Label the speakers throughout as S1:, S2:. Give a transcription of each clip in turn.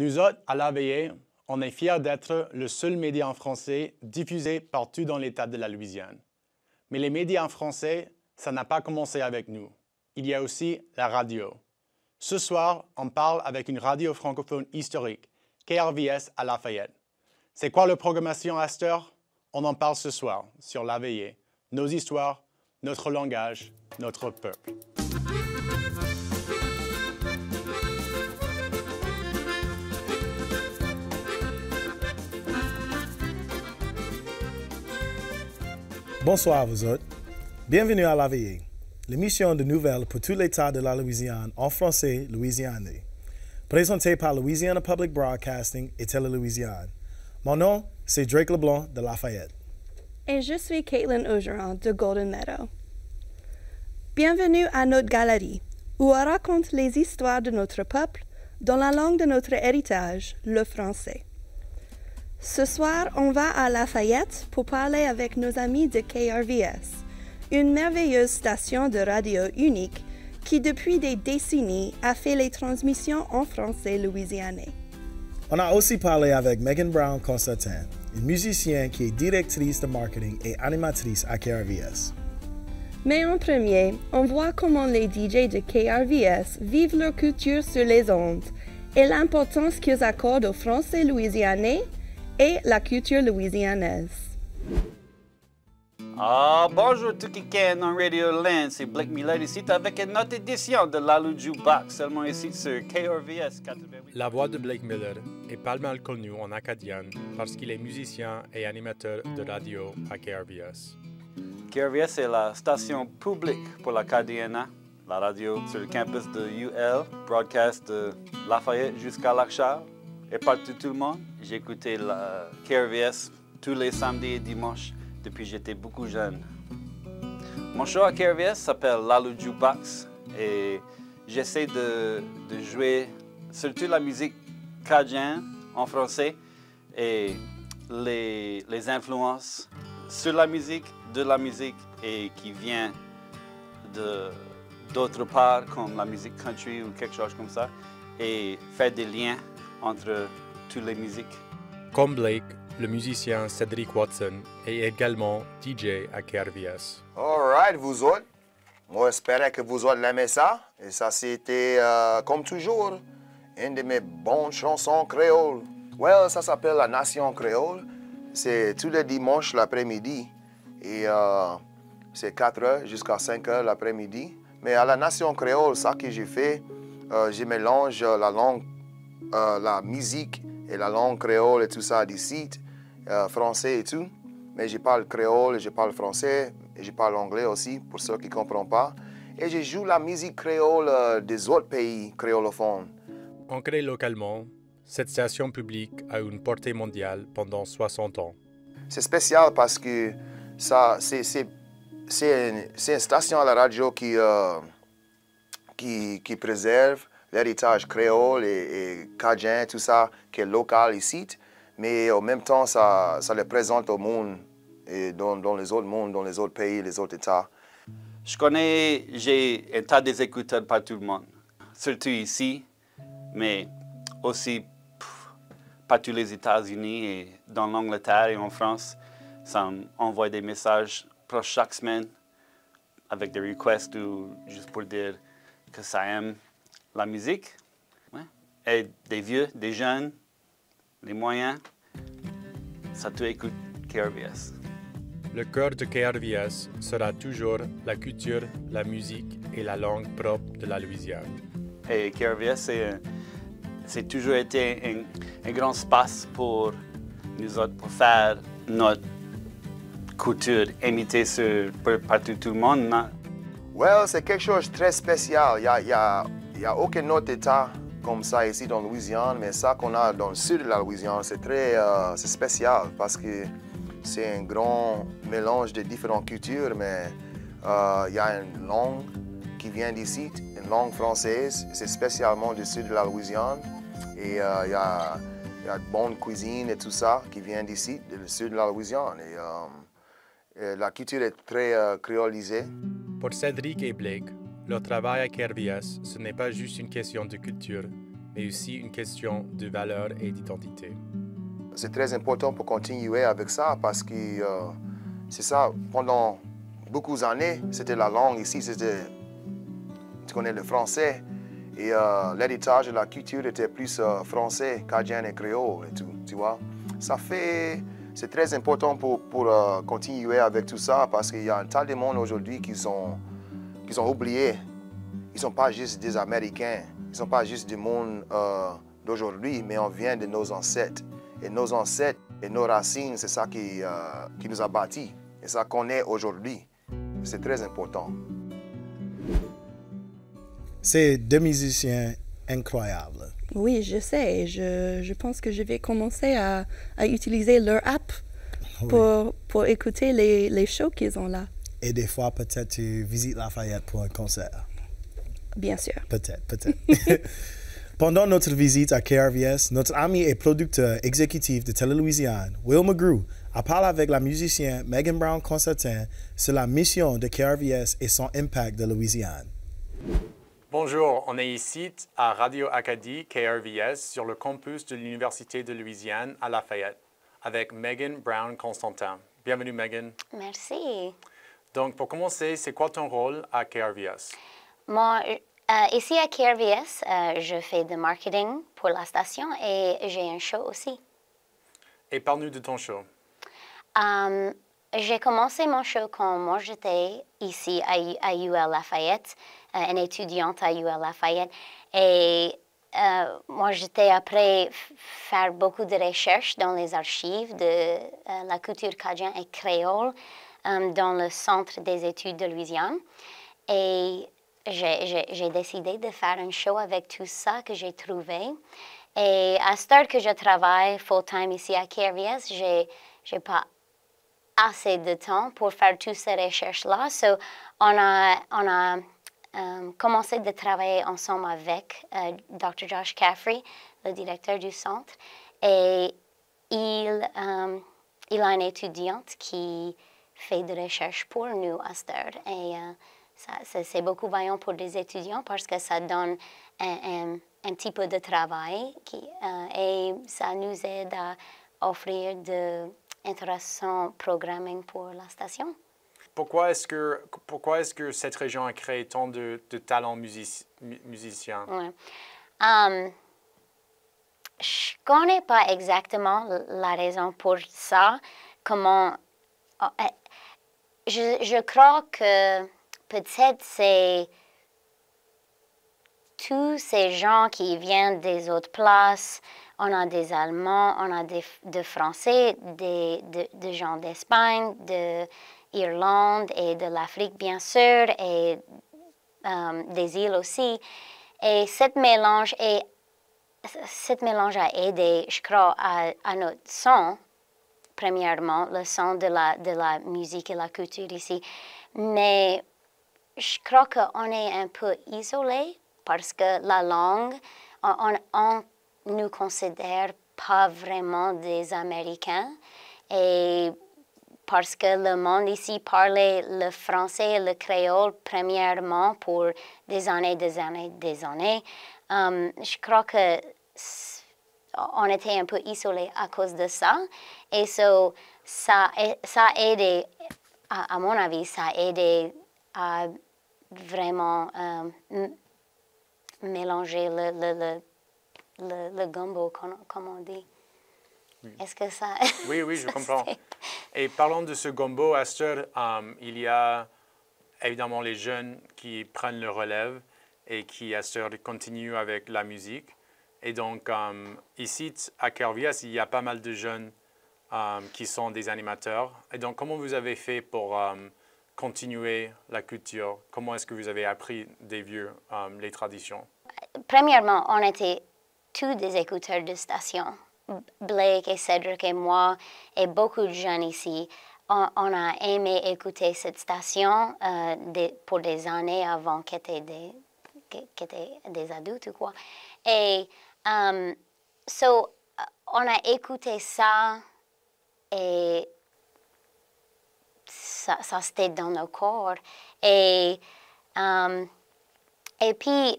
S1: Nous autres, à La Veillée, on est fiers d'être le seul média en français diffusé partout dans l'État de la Louisiane. Mais les médias en français, ça n'a pas commencé avec nous. Il y a aussi la radio. Ce soir, on parle avec une radio francophone historique, KRVS à Lafayette. C'est quoi la programmation à cette heure? On en parle ce soir sur La Veillée. Nos histoires, notre langage, notre peuple.
S2: Bonsoir à vous autres. Bienvenue à La Veillée, l'émission de nouvelles pour tout l'État de la Louisiane en français louisianais. Présentée par Louisiana Public Broadcasting et Télé-Louisiane. Mon nom, c'est Drake Leblanc de Lafayette.
S3: Et je suis Caitlin Augeron de Golden Meadow. Bienvenue à notre galerie, où on raconte les histoires de notre peuple dans la langue de notre héritage, le français. Ce soir, on va à Lafayette pour parler avec nos amis de KRVS, une merveilleuse station de radio unique qui, depuis des décennies, a fait les transmissions en français louisianais.
S2: On a aussi parlé avec Megan Brown-Constantin, une musicienne qui est directrice de marketing et animatrice à KRVS.
S3: Mais en premier, on voit comment les DJ de KRVS vivent leur culture sur les ondes et l'importance qu'ils accordent au français louisianais et la culture louisianaise.
S4: Bonjour tout qui est en Radio Land, c'est Blake Millet ici avec une autre édition de Lalu Jukebox, seulement ici sur KRVS 88.
S1: La voix de Blake Miller est pas mal connue en acadienne parce qu'il est musicien et animateur de radio à KRVS.
S4: KRVS est la station publique pour l'Acadiana, la radio sur le campus de UL, broadcast de Lafayette jusqu'à Lac-Charles et partout tout le monde. J'ai écouté la KRVS tous les samedis et dimanches depuis que j'étais beaucoup jeune. Mon show à KRVS s'appelle Lalu Jukebox et j'essaie de jouer surtout la musique cajun en français et les influences sur la musique, de la musique et qui vient d'autre part comme la musique country ou quelque chose comme ça et faire des liens entre toutes les musiques.
S1: Comme Blake, le musicien Cédric Watson est également DJ à KRVS.
S5: All right, vous autres. Moi, j'espère que vous autres l'aimez ça. Et ça, c'était, comme toujours, une de mes bonnes chansons créoles. Well, ça s'appelle La Nation créole. C'est tous les dimanches l'après-midi. Et c'est 4 heures jusqu'à 5 heures l'après-midi. Mais à La Nation créole, ça que j'ai fait, je mélange la langue, la musique et la langue créole et tout ça d'ici, français et tout. Mais je parle créole, je parle français et je parle anglais aussi, pour ceux qui ne comprennent pas. Et je joue la musique créole des autres pays créolophones.
S1: Ancrée localement, cette station publique a une portée mondiale pendant 60 ans.
S5: C'est spécial parce que c'est une station à la radio qui préserve l'héritage créole et cajun, tout ça, qui est local ici. Mais en même temps, ça le présente au monde, et dans les autres mondes, dans les autres pays, les autres États.
S4: J'ai un tas d'écouteurs par tout le monde, surtout ici, mais aussi par tous les États-Unis et dans l'Angleterre et en France. Ça envoie des messages pour chaque semaine avec des requests ou juste pour dire que ça aime la musique. Ouais. Et des vieux, des jeunes, les moyens, ça tout écoute KRVS.
S1: Le cœur de KRVS sera toujours la culture, la musique et la langue propre de la Louisiane.
S4: Et KRVS, c'est toujours été un grand espace pour nous autres, pour faire notre culture imitée partout tout le monde. Non?
S5: Well, c'est quelque chose de très spécial. Il y a aucun autre État comme ça ici dans la Louisiane, mais ça qu'on a dans le sud de la Louisiane, c'est spécial parce que c'est un grand mélange de différentes cultures, mais il y a une langue qui vient d'ici, une langue française, c'est spécialement du sud de la Louisiane. Et il y a de bonne cuisine et tout ça qui vient d'ici, du sud de la Louisiane. Et la culture est très créolisée.
S1: Pour Cédric et Blake, leur travail à KRVS, ce n'est pas juste une question de culture, mais aussi une question de valeur et d'identité.
S5: C'est très important pour continuer avec ça parce que c'est ça, pendant beaucoup d'années, c'était la langue ici, c'était, tu connais le français, et l'héritage de la culture était plus français, cadien et créole et tout, tu vois. C'est très important pour continuer avec tout ça parce qu'il y a un tas de monde aujourd'hui qui sont oubliés. Ils ne sont pas juste des Américains, ils ne sont pas juste du monde d'aujourd'hui, mais on vient de nos ancêtres. Et nos ancêtres et nos racines, c'est ça qui nous a bâtis. Et ça qu'on est aujourd'hui. C'est très important.
S2: C'est deux musiciens incroyables.
S3: Oui, je sais. Je pense que je vais commencer à utiliser leur app pour écouter les shows qu'ils ont là.
S2: Et des fois, peut-être tu visites Lafayette pour un concert.
S3: Bien sûr.
S2: Peut-être. Pendant notre visite à KRVS, notre ami et producteur exécutif de Télé-Louisiane, Will McGrew, a parlé avec la musicienne Megan Brown-Constantin sur la mission de KRVS et son impact de Louisiane.
S1: Bonjour, on est ici à Radio Acadie KRVS sur le campus de l'Université de Louisiane à Lafayette avec Megan Brown-Constantin. Bienvenue Megan.
S6: Merci.
S1: Donc pour commencer, c'est quoi ton rôle à KRVS?
S6: Moi, ici à KRVS, je fais du marketing pour la station et j'ai un show aussi.
S1: Et parle-nous de ton show.
S6: J'ai commencé mon show quand moi j'étais ici à UL Lafayette, une étudiante à UL Lafayette. Et moi j'étais après faire beaucoup de recherches dans les archives de la culture cajun et créole dans le Centre des études de Louisiane. Et j'ai décidé de faire un show avec tout ça que j'ai trouvé. Et à ce temps que je travaille full-time ici à KRVS, j'ai pas assez de temps pour faire toutes ces recherches-là. So, on a commencé de travailler ensemble avec Dr. Josh Caffrey, le directeur du centre. Et il a une étudiante qui fait des recherches pour nous à ce temps. Et c'est beaucoup vaillant pour des étudiants parce que ça donne un petit peu de travail et ça nous aide à offrir de intéressant programming pour la station.
S1: Pourquoi est-ce que cette région a créé tant de talents musiciens?
S6: Ouais. Je ne connais pas exactement la raison pour ça. Je crois que peut-être c'est tous ces gens qui viennent des autres places. On a des Allemands, on a des Français, des gens d'Espagne, d'Irlande et de l'Afrique, bien sûr, et des îles aussi. Et cette mélange a aidé, je crois, à notre son, premièrement, le son de la musique et la culture ici. Mais je crois qu'on est un peu isolé parce que la langue, on nous considère pas vraiment des Américains et parce que le monde ici parlait le français et le créole premièrement pour des années. Je crois que on était un peu isolés à cause de ça et so, ça a aidé, à mon avis, ça a aidé à vraiment mélanger le gumbo, comme on dit.
S1: Oui.
S6: Est-ce que ça...
S1: Oui, je comprends. Et parlons de ce gumbo, Esther, il y a évidemment les jeunes qui prennent le relève et qui, Esther, continuent avec la musique. Et donc, ici, à KRVS, il y a pas mal de jeunes qui sont des animateurs. Et donc, comment vous avez fait pour continuer la culture? Comment est-ce que vous avez appris des vieux, les traditions?
S6: Premièrement, on était tous des écouteurs de station. Blake et Cédric et moi et beaucoup de jeunes ici, on a aimé écouter cette station pour des années avant qu'ils étaient des adultes ou quoi. Et so, on a écouté ça et ça c'était dans nos corps. Et puis,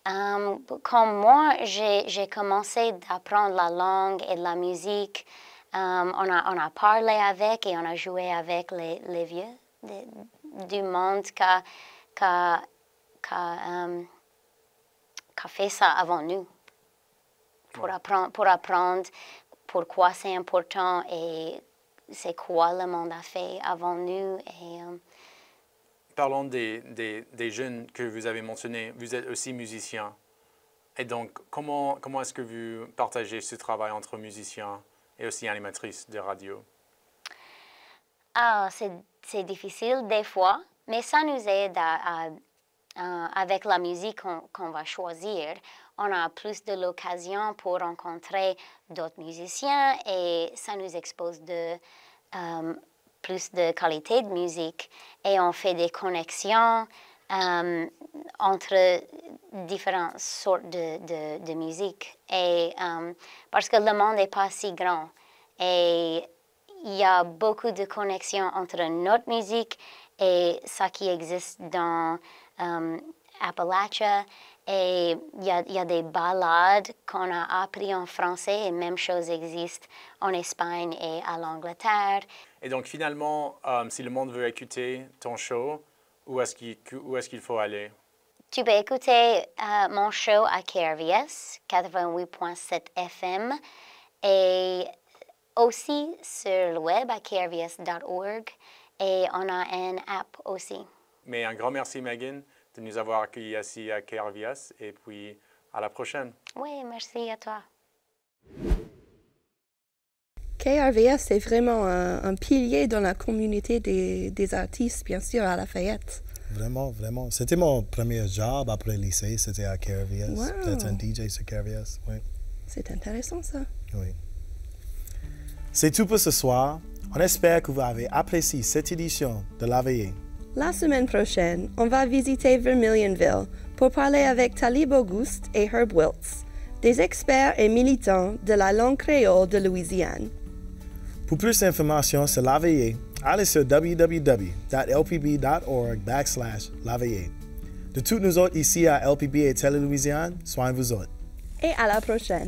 S6: Comme moi, j'ai commencé d'apprendre la langue et la musique. On a parlé avec et on a joué avec les vieux du monde qui a fait ça avant nous. Pour apprendre pourquoi c'est important et c'est quoi le monde a fait avant nous.
S1: Parlons des jeunes que vous avez mentionnés. Vous êtes aussi musicien. Et donc, comment est-ce que vous partagez ce travail entre musiciens et aussi animatrice de radio?
S6: C'est difficile des fois, mais ça nous aide avec la musique qu'on va choisir. On a plus de l'occasion pour rencontrer d'autres musiciens et ça nous expose plus de qualité de musique et on fait des connexions entre différentes sortes de musique. Et, parce que le monde n'est pas si grand et il y a beaucoup de connexions entre notre musique et ce qui existe dans Appalachia. Et il y a des ballades qu'on a appris en français et même chose existe en Espagne et à l'Angleterre.
S1: Et donc finalement, si le monde veut écouter ton show, où est-ce qu'il faut aller?
S6: Tu peux écouter mon show à KRVS 88.7 FM et aussi sur le web à krvs.org et on a une app aussi.
S1: Mais un grand merci Megan de nous avoir accueillis ici à KRVS et puis à la prochaine.
S6: Oui, merci à toi.
S3: KRVS est vraiment un pilier dans la communauté des artistes, bien sûr, à Lafayette.
S2: Vraiment, vraiment. C'était mon premier job après le lycée, c'était à KRVS.
S3: Wow.
S2: J'étais un DJ sur KRVS, oui.
S3: C'est intéressant, ça.
S2: Oui. C'est tout pour ce soir. On espère que vous avez apprécié cette édition de La Veillée.
S3: La semaine prochaine, on va visiter Vermilionville pour parler avec Talib Auguste et Herb Wiltz, des experts et militants de la langue créole de Louisiane.
S2: Pour plus d'informations sur La Veillée, allez sur www.lpb.org/La Veillée. De toutes nous autres ici à LPB et Télé-Louisiane, soignez-vous autres.
S3: Et à la prochaine.